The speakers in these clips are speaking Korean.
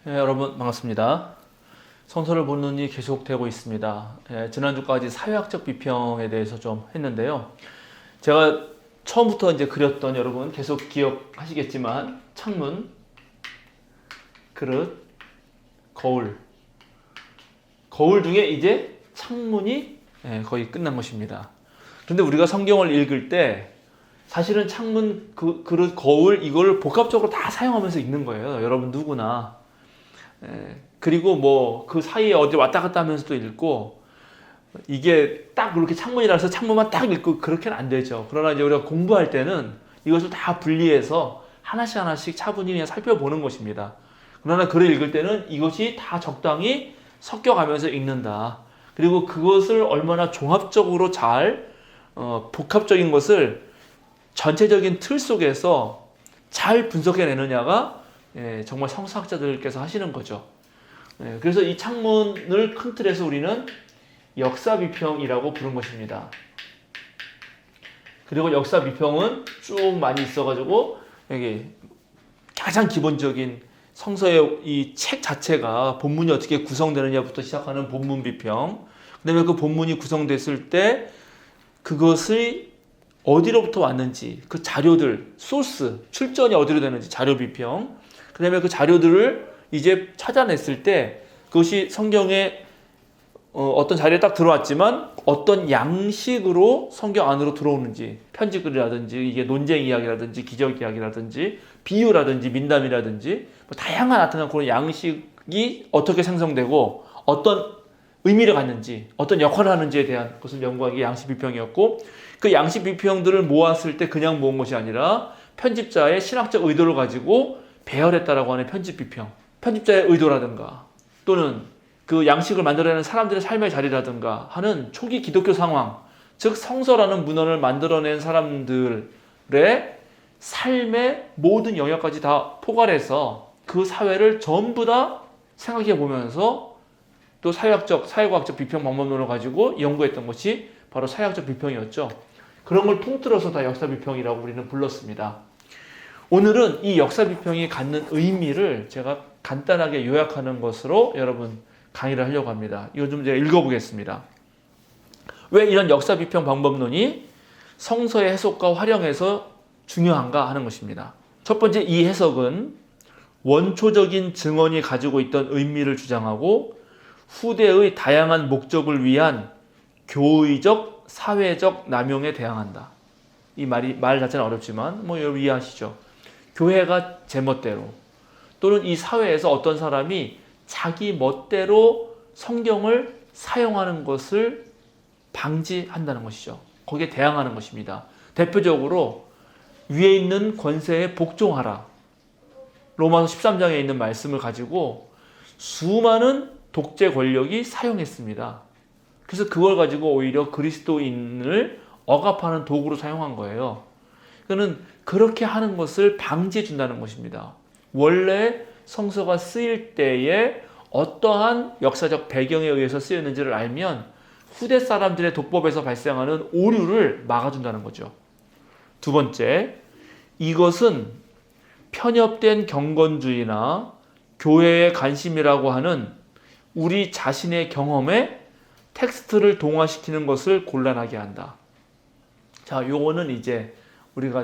여러분 반갑습니다. 성서를 보는 눈이 계속되고 있습니다. 지난주까지 사회학적 비평에 대해서 좀 했는데요. 제가 처음부터 이제 그렸던, 여러분 계속 기억하시겠지만, 창문, 그릇, 거울 중에 이제 창문이 거의 끝난 것입니다. 그런데 우리가 성경을 읽을 때 사실은 창문, 그릇, 거울 이걸 복합적으로 다 사용하면서 읽는 거예요. 여러분 누구나. 그리고 뭐 그 사이에 어디 왔다 갔다 하면서도 읽고, 이게 딱 그렇게 창문이라서 창문만 딱 읽고 그렇게는 안 되죠. 그러나 이제 우리가 공부할 때는 이것을 다 분리해서 하나씩 차분히 그냥 살펴보는 것입니다. 그러나 글을 읽을 때는 이것이 다 적당히 섞여가면서 읽는다. 그리고 그것을 얼마나 종합적으로 잘 복합적인 것을 전체적인 틀 속에서 잘 분석해내느냐가 정말 성서학자들께서 하시는 거죠. 그래서 이 창문을 큰 틀에서 우리는 역사비평이라고 부른 것입니다. 그리고 역사비평은 쭉 많이 있어가지고, 여기 가장 기본적인 성서의 이 책 자체가 본문이 어떻게 구성되느냐부터 시작하는 본문 비평, 그 다음에 그 본문이 구성됐을 때 그것이 어디로부터 왔는지, 그 자료들, 소스, 출전이 어디로 되는지 자료 비평, 그 다음에 그 자료들을 이제 찾아냈을 때 그것이 성경에 어떤 자리에 딱 들어왔지만 어떤 양식으로 성경 안으로 들어오는지, 편지글이라든지 이게 논쟁 이야기라든지 기적 이야기라든지 비유라든지 민담이라든지 뭐 다양한 나타난 그런 양식이 어떻게 생성되고 어떤 의미를 갖는지, 어떤 역할을 하는지에 대한 것을 연구하기 양식 비평이었고, 그 양식 비평들을 모았을 때 그냥 모은 것이 아니라 편집자의 신학적 의도를 가지고 배열했다라고 하는 편집 비평, 편집자의 의도라든가 또는 그 양식을 만들어내는 사람들의 삶의 자리라든가 하는 초기 기독교 상황, 즉 성서라는 문헌을 만들어낸 사람들의 삶의 모든 영역까지 다 포괄해서 그 사회를 전부 다 생각해 보면서 또 사회과학적 비평 방법론을 가지고 연구했던 것이 바로 사회학적 비평이었죠. 그런 걸 통틀어서 다 역사 비평이라고 우리는 불렀습니다. 오늘은 이 역사 비평이 갖는 의미를 제가 간단하게 요약하는 것으로 여러분 강의를 하려고 합니다. 이거 좀 제가 읽어보겠습니다. 왜 이런 역사 비평 방법론이 성서의 해석과 활용해서 중요한가 하는 것입니다. 첫 번째, 이 해석은 원초적인 증언이 가지고 있던 의미를 주장하고 후대의 다양한 목적을 위한 교의적, 사회적 남용에 대항한다. 이 말 자체는 어렵지만 뭐 여러분 이해하시죠? 교회가 제멋대로 또는 이 사회에서 어떤 사람이 자기 멋대로 성경을 사용하는 것을 방지한다는 것이죠. 거기에 대항하는 것입니다. 대표적으로 위에 있는 권세에 복종하라. 로마서 13장에 있는 말씀을 가지고 수많은 독재 권력이 사용했습니다. 그래서 그걸 가지고 오히려 그리스도인을 억압하는 도구로 사용한 거예요. 그는 그렇게 하는 것을 방지해 준다는 것입니다. 원래 성서가 쓰일 때에 어떠한 역사적 배경에 의해서 쓰였는지를 알면 후대 사람들의 독법에서 발생하는 오류를 막아준다는 거죠. 두 번째, 이것은 편협된 경건주의나 교회의 관심이라고 하는 우리 자신의 경험에 텍스트를 동화시키는 것을 곤란하게 한다. 자, 요거는 이제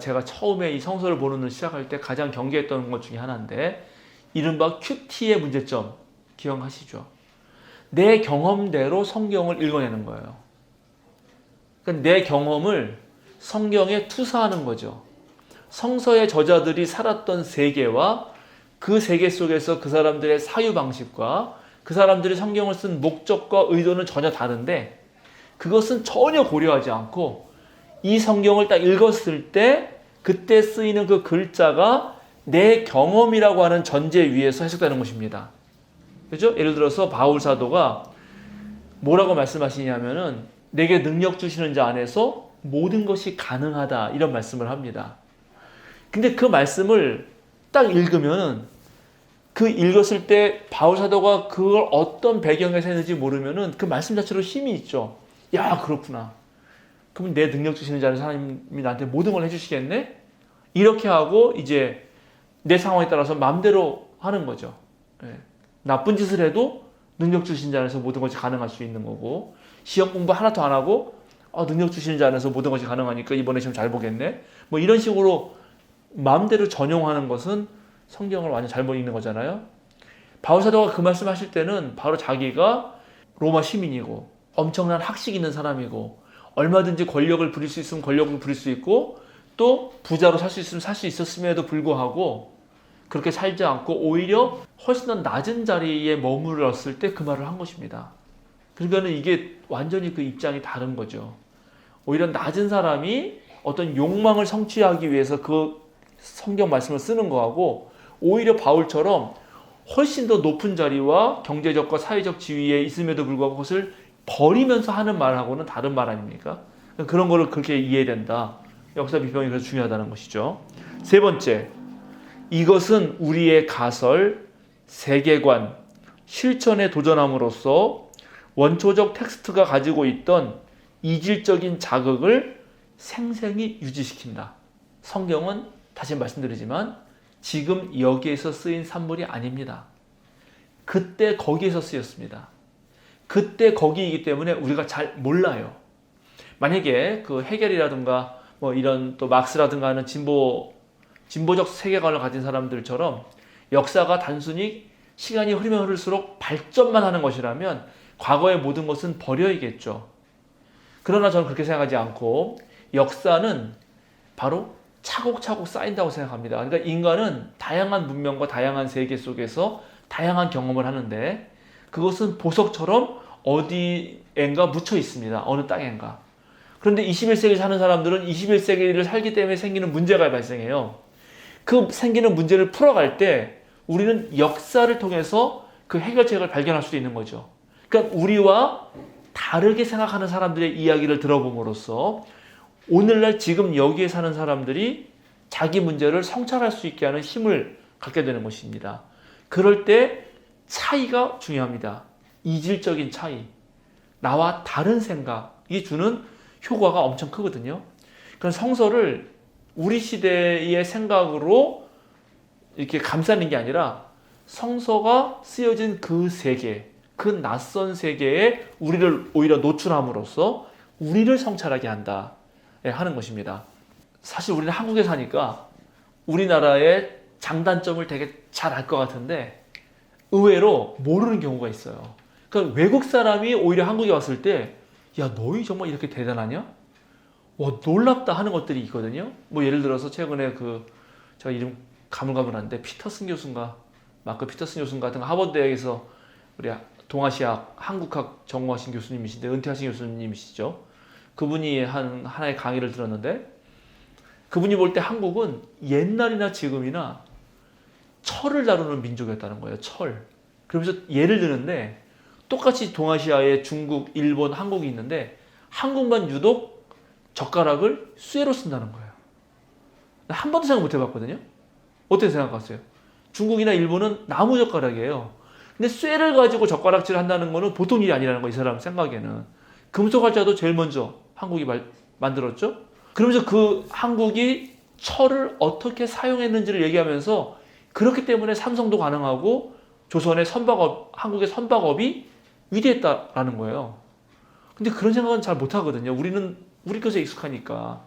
제가 처음에 이 성서를 보는 걸 시작할 때 가장 경계했던 것 중에 하나인데, 이른바 QT의 문제점 기억하시죠? 내 경험대로 성경을 읽어내는 거예요. 그러니까 내 경험을 성경에 투사하는 거죠. 성서의 저자들이 살았던 세계와 그 세계 속에서 그 사람들의 사유 방식과 그 사람들이 성경을 쓴 목적과 의도는 전혀 다른데, 그것은 전혀 고려하지 않고 이 성경을 딱 읽었을 때 그때 쓰이는 그 글자가 내 경험이라고 하는 전제 위에서 해석되는 것입니다. 그렇죠? 예를 들어서 바울 사도가 뭐라고 말씀하시냐면은 내게 능력 주시는 자 안에서 모든 것이 가능하다, 이런 말씀을 합니다. 근데 그 말씀을 딱 읽으면은, 그 읽었을 때 바울 사도가 그걸 어떤 배경에서 했는지 모르면은 그 말씀 자체로 힘이 있죠. 야, 그렇구나. 그러면 내 능력 주시는 자는 하나님이 나한테 모든 걸 해주시겠네? 이렇게 하고 이제 내 상황에 따라서 마음대로 하는 거죠. 예. 나쁜 짓을 해도 능력 주신 자 안에서 모든 것이 가능할 수 있는 거고, 시험 공부 하나도 안 하고 능력 주신 자 안에서 모든 것이 가능하니까 이번에 시험 잘 보겠네, 뭐 이런 식으로 마음대로 전용하는 것은 성경을 완전 잘못 읽는 거잖아요. 바울 사도가 그 말씀하실 때는 바로 자기가 로마 시민이고 엄청난 학식 있는 사람이고 얼마든지 권력을 부릴 수 있으면 권력을 부릴 수 있고 또 부자로 살 수 있으면 살 수 있었음에도 불구하고 그렇게 살지 않고 오히려 훨씬 더 낮은 자리에 머물렀을 때 그 말을 한 것입니다. 그러니까 이게 완전히 그 입장이 다른 거죠. 오히려 낮은 사람이 어떤 욕망을 성취하기 위해서 그 성경 말씀을 쓰는 거하고, 오히려 바울처럼 훨씬 더 높은 자리와 경제적과 사회적 지위에 있음에도 불구하고 그것을 버리면서 하는 말하고는 다른 말 아닙니까? 그런 거를 그렇게 이해해야 된다. 역사 비평이 그래서 중요하다는 것이죠. 세 번째, 이것은 우리의 가설, 세계관, 실천에 도전함으로써 원초적 텍스트가 가지고 있던 이질적인 자극을 생생히 유지시킨다. 성경은 다시 말씀드리지만 지금 여기에서 쓰인 산물이 아닙니다. 그때 거기에서 쓰였습니다. 그때 거기이기 때문에 우리가 잘 몰라요. 만약에 그 헤겔이라든가 뭐 이런 또 막스라든가 하는 진보적 세계관을 가진 사람들처럼 역사가 단순히 시간이 흐르면 흐를수록 발전만 하는 것이라면 과거의 모든 것은 버려야겠죠. 그러나 저는 그렇게 생각하지 않고 역사는 바로 차곡차곡 쌓인다고 생각합니다. 그러니까 인간은 다양한 문명과 다양한 세계 속에서 다양한 경험을 하는데 그것은 보석처럼 어디엔가 묻혀 있습니다. 어느 땅엔가. 그런데 21세기 사는 사람들은 21세기를 살기 때문에 생기는 문제가 발생해요. 그 생기는 문제를 풀어갈 때 우리는 역사를 통해서 그 해결책을 발견할 수도 있는 거죠. 그러니까 우리와 다르게 생각하는 사람들의 이야기를 들어봄으로써 오늘날 지금 여기에 사는 사람들이 자기 문제를 성찰할 수 있게 하는 힘을 갖게 되는 것입니다. 그럴 때 차이가 중요합니다. 이질적인 차이, 나와 다른 생각이 주는 효과가 엄청 크거든요. 그런 성서를 우리 시대의 생각으로 이렇게 감싸는 게 아니라 성서가 쓰여진 그 세계, 그 낯선 세계에 우리를 오히려 노출함으로써 우리를 성찰하게 한다 하는 것입니다. 사실 우리는 한국에 사니까 우리나라의 장단점을 되게 잘 알 것 같은데 의외로 모르는 경우가 있어요. 그러니까 외국 사람이 오히려 한국에 왔을 때 야, 너희 정말 이렇게 대단하냐? 와, 놀랍다 하는 것들이 있거든요. 뭐 예를 들어서 최근에 제가 이름 가물가물한데 피터슨 교수인가 마크 피터슨 교수 같은 하버드 대학에서 우리 동아시아 한국학 전공하신 교수님이신데 은퇴하신 교수님이시죠. 그분이 하나의 강의를 들었는데 그분이 볼 때 한국은 옛날이나 지금이나 철을 다루는 민족이었다는 거예요. 철. 그러면서 예를 드는데 똑같이 동아시아에 중국, 일본, 한국이 있는데 한국만 유독 젓가락을 쇠로 쓴다는 거예요. 한 번도 생각 못 해봤거든요. 어떻게 생각하세요? 중국이나 일본은 나무 젓가락이에요. 근데 쇠를 가지고 젓가락질을 한다는 거는 보통 일이 아니라는 거예요. 이 사람 생각에는. 금속 활자도 제일 먼저 한국이 만들었죠. 그러면서 그 한국이 철을 어떻게 사용했는지를 얘기하면서 그렇기 때문에 삼성도 가능하고 조선의 선박업, 한국의 선박업이 위대했다라는 거예요. 근데 그런 생각은 잘 못하거든요. 우리 것에 익숙하니까.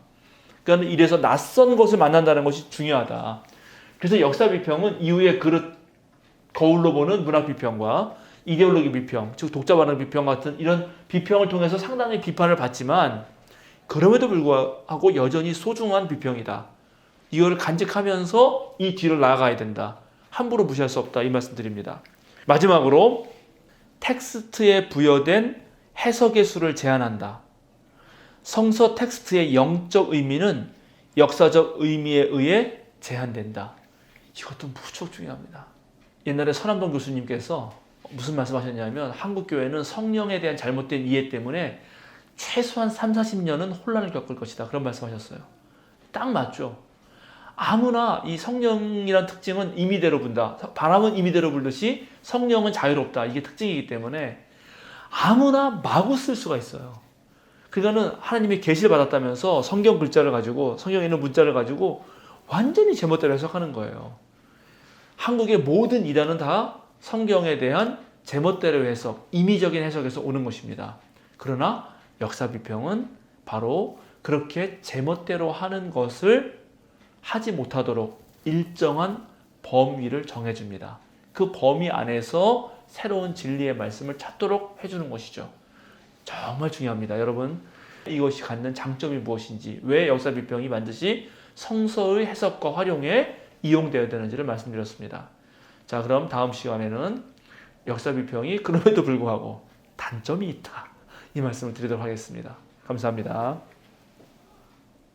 그러니까 이래서 낯선 것을 만난다는 것이 중요하다. 그래서 역사 비평은 이후에 거울로 보는 문학 비평과 이데올로기 비평, 즉 독자 반응 비평 같은 이런 비평을 통해서 상당히 비판을 받지만 그럼에도 불구하고 여전히 소중한 비평이다. 이걸 간직하면서 이 뒤를 나아가야 된다. 함부로 무시할 수 없다. 이 말씀 드립니다. 마지막으로 텍스트에 부여된 해석의 수를 제한한다. 성서 텍스트의 영적 의미는 역사적 의미에 의해 제한된다. 이것도 무척 중요합니다. 옛날에 서남동 교수님께서 무슨 말씀하셨냐면 한국 교회는 성령에 대한 잘못된 이해 때문에 최소한 30-40년은 혼란을 겪을 것이다. 그런 말씀하셨어요. 딱 맞죠. 아무나 이 성령이란 특징은 임의대로 분다. 바람은 임의대로 불듯이 성령은 자유롭다. 이게 특징이기 때문에 아무나 마구 쓸 수가 있어요. 그러니까는 하나님이 계시를 받았다면서 성경 글자를 가지고 성경에 있는 문자를 가지고 완전히 제멋대로 해석하는 거예요. 한국의 모든 이단은 다 성경에 대한 제멋대로 해석, 임의적인 해석에서 오는 것입니다. 그러나 역사 비평은 바로 그렇게 제멋대로 하는 것을 하지 못하도록 일정한 범위를 정해줍니다. 그 범위 안에서 새로운 진리의 말씀을 찾도록 해주는 것이죠. 정말 중요합니다. 여러분, 이것이 갖는 장점이 무엇인지, 왜 역사 비평이 반드시 성서의 해석과 활용에 이용되어야 되는지를 말씀드렸습니다. 자, 그럼 다음 시간에는 역사 비평이 그럼에도 불구하고 단점이 있다, 이 말씀을 드리도록 하겠습니다. 감사합니다.